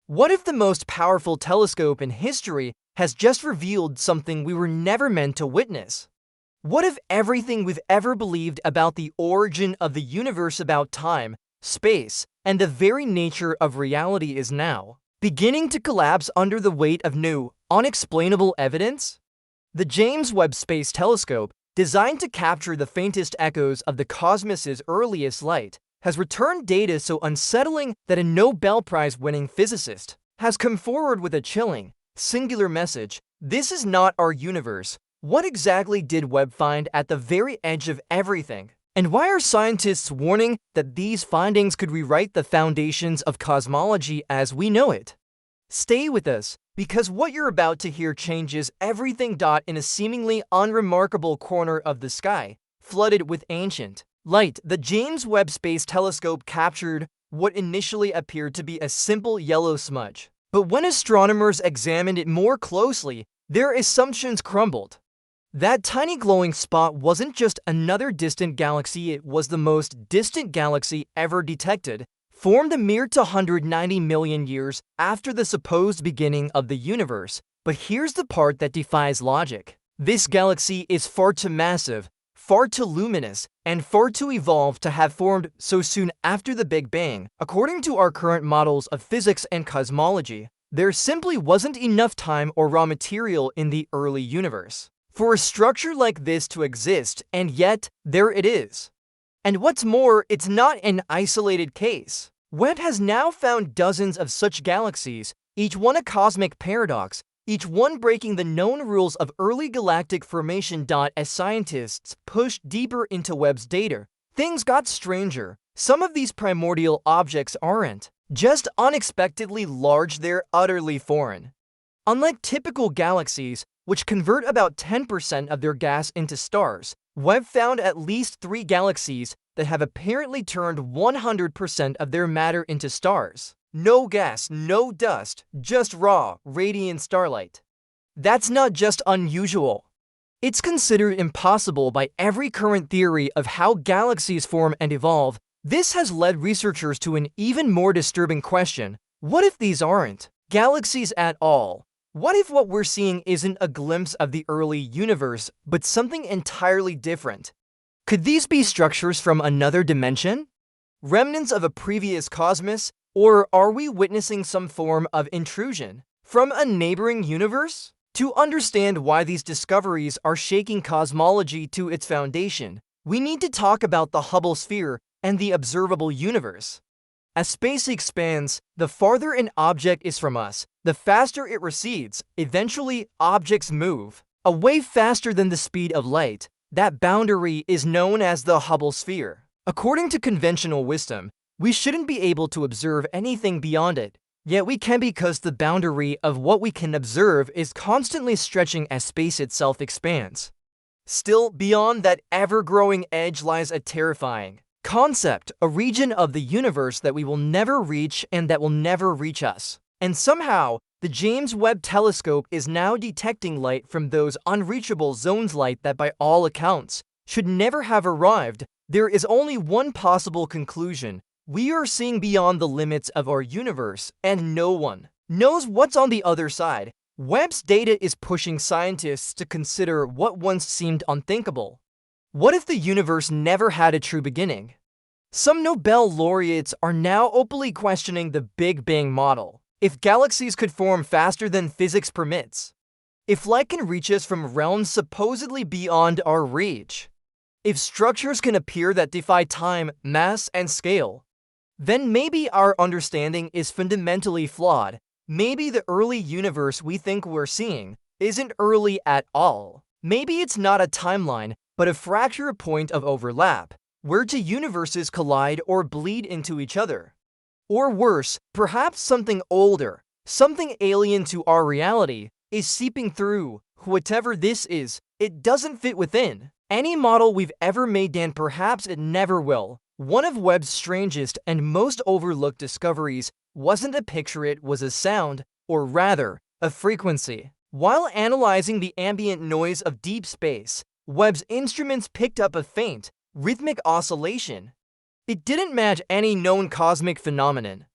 What if the most powerful telescope in history has just revealed something we were never meant to witness? What if everything we've ever believed about the origin of the universe, about time, space, and the very nature of reality is now beginning to collapse under the weight of new, unexplainable evidence? The James Webb Space Telescope, designed to capture the faintest echoes of the cosmos's earliest light, has returned data so unsettling that a Nobel Prize-winning physicist has come forward with a chilling, singular message: this is not our universe. What exactly did Webb find at the very edge of everything? And why are scientists warning that these findings could rewrite the foundations of cosmology as we know it? Stay with us, because what you're about to hear changes everything. In a seemingly unremarkable corner of the sky, flooded with ancient light, the James Webb Space Telescope captured what initially appeared to be a simple yellow smudge. But when astronomers examined it more closely, their assumptions crumbled. That tiny glowing spot wasn't just another distant galaxy, it was the most distant galaxy ever detected, formed a mere 290 million years after the supposed beginning of the universe. But here's the part that defies logic. This galaxy is far too massive, far too luminous, and far too evolved to have formed so soon after the Big Bang. According to our current models of physics and cosmology, there simply wasn't enough time or raw material in the early universe for a structure like this to exist, and yet there it is. And what's more, it's not an isolated case. Webb has now found dozens of such galaxies, each one a cosmic paradox, each one breaking the known rules of early galactic formation. As scientists pushed deeper into Webb's data, things got stranger. Some of these primordial objects aren't just unexpectedly large, they're utterly foreign. Unlike typical galaxies, which convert about 10% of their gas into stars, Webb found at least 3 galaxies that have apparently turned 100% of their matter into stars. No gas, no dust, just raw, radiant starlight. That's not just unusual. It's considered impossible by every current theory of how galaxies form and evolve. This has led researchers to an even more disturbing question: what if these aren't galaxies at all? What if what we're seeing isn't a glimpse of the early universe, but something entirely different? Could these be structures from another dimension? Remnants of a previous cosmos? Or are we witnessing some form of intrusion from a neighboring universe? To understand why these discoveries are shaking cosmology to its foundation, we need to talk about the Hubble sphere and the observable universe. As space expands, the farther an object is from us, the faster it recedes. Eventually, objects move away faster than the speed of light. That boundary is known as the Hubble sphere. According to conventional wisdom, we shouldn't be able to observe anything beyond it. Yet we can, because the boundary of what we can observe is constantly stretching as space itself expands. Still, beyond that ever-growing edge lies a terrifying concept, a region of the universe that we will never reach and that will never reach us. And somehow, the James Webb Telescope is now detecting light from those unreachable zones, light that by all accounts should never have arrived. There is only one possible conclusion: we are seeing beyond the limits of our universe, and no one knows what's on the other side. Webb's data is pushing scientists to consider what once seemed unthinkable. What if the universe never had a true beginning? Some Nobel laureates are now openly questioning the Big Bang model. If galaxies could form faster than physics permits, if light can reach us from realms supposedly beyond our reach, if structures can appear that defy time, mass, and scale, then maybe our understanding is fundamentally flawed. Maybe the early universe we think we're seeing isn't early at all. Maybe it's not a timeline, but a fracture, point of overlap, where two universes collide or bleed into each other. Or worse, perhaps something older, something alien to our reality, is seeping through. Whatever this is, it doesn't fit within any model we've ever made, and perhaps it never will. One of Webb's strangest and most overlooked discoveries wasn't a picture, it was a sound, or rather, a frequency. While analyzing the ambient noise of deep space, Webb's instruments picked up a faint, rhythmic oscillation. It didn't match any known cosmic phenomenon.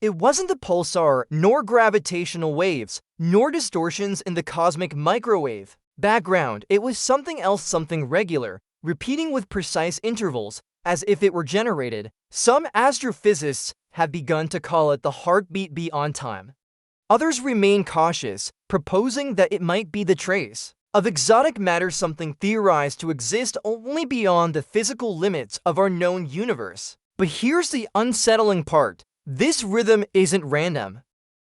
It wasn't the pulsar, nor gravitational waves, nor distortions in the cosmic microwave background. It was something else, something regular, repeating with precise intervals, as if it were generated. Some astrophysicists have begun to call it the heartbeat beyond time. Others remain cautious, proposing that it might be the trace of exotic matter, something theorized to exist only beyond the physical limits of our known universe. But here's the unsettling part. This rhythm isn't random.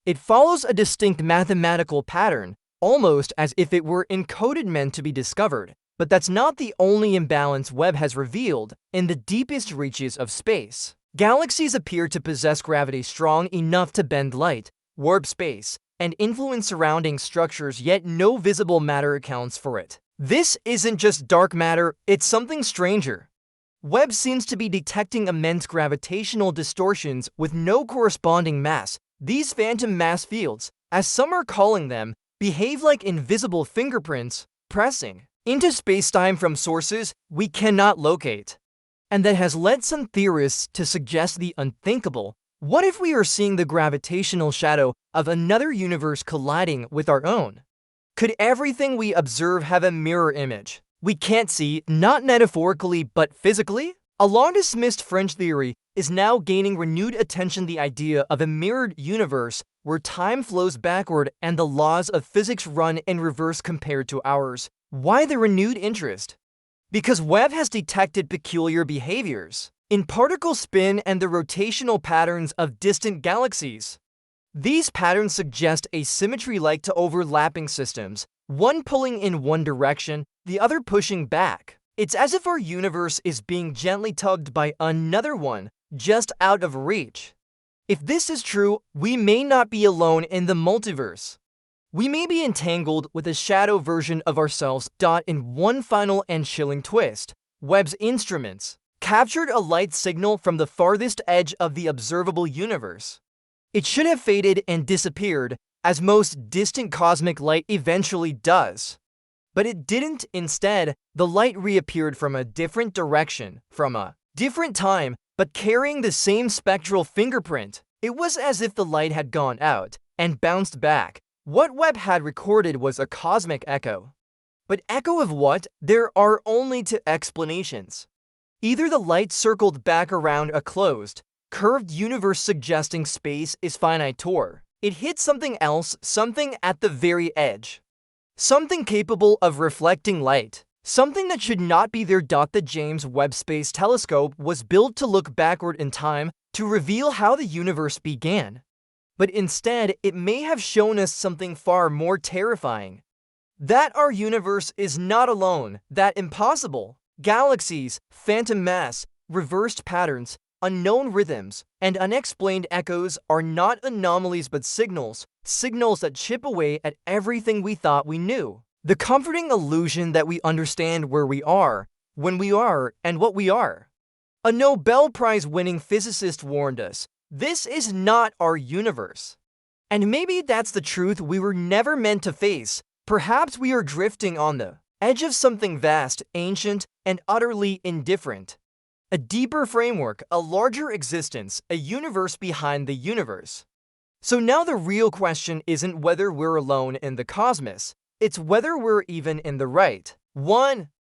It follows a distinct mathematical pattern, almost as if it were encoded, meant to be discovered. But that's not the only imbalance Webb has revealed. In the deepest reaches of space, galaxies appear to possess gravity strong enough to bend light, warp space, and influence surrounding structures, yet no visible matter accounts for it. This isn't just dark matter, it's something stranger. Webb seems to be detecting immense gravitational distortions with no corresponding mass. These phantom mass fields, as some are calling them, behave like invisible fingerprints, pressing into spacetime from sources we cannot locate. And that has led some theorists to suggest the unthinkable. What if we are seeing the gravitational shadow of another universe colliding with our own? Could everything we observe have a mirror image we can't see, not metaphorically but physically? A long-dismissed French theory is now gaining renewed attention: the idea of a mirrored universe where time flows backward and the laws of physics run in reverse compared to ours. Why the renewed interest? Because Webb has detected peculiar behaviors in particle spin and the rotational patterns of distant galaxies. These patterns suggest asymmetry like to overlapping systems, one pulling in one direction, the other pushing back. It's as if our universe is being gently tugged by another one, just out of reach. If this is true, we may not be alone in the multiverse. We may be entangled with a shadow version of ourselves. In one final and chilling twist, Webb's instruments captured a light signal from the farthest edge of the observable universe. It should have faded and disappeared, as most distant cosmic light eventually does. But it didn't. Instead, the light reappeared from a different direction, from a different time, but carrying the same spectral fingerprint. It was as if the light had gone out and bounced back. What Webb had recorded was a cosmic echo. But echo of what? There are only two explanations. Either the light circled back around a closed, curved universe suggesting space is finite, or it hit something else, something at the very edge. Something capable of reflecting light. Something that should not be there. The James Webb Space Telescope was built to look backward in time, to reveal how the universe began. But instead, it may have shown us something far more terrifying. That our universe is not alone, that impossible. Galaxies, phantom mass, reversed patterns, unknown rhythms, and unexplained echoes are not anomalies but signals that chip away at everything we thought we knew. The comforting illusion that we understand where we are, when we are, and what we are. A Nobel Prize-winning physicist warned us, this is not our universe. And maybe that's the truth we were never meant to face. Perhaps we are drifting on the edge of something vast, ancient, and utterly indifferent. A deeper framework, a larger existence, a universe behind the universe. So now the real question isn't whether we're alone in the cosmos, it's whether we're even in the right one.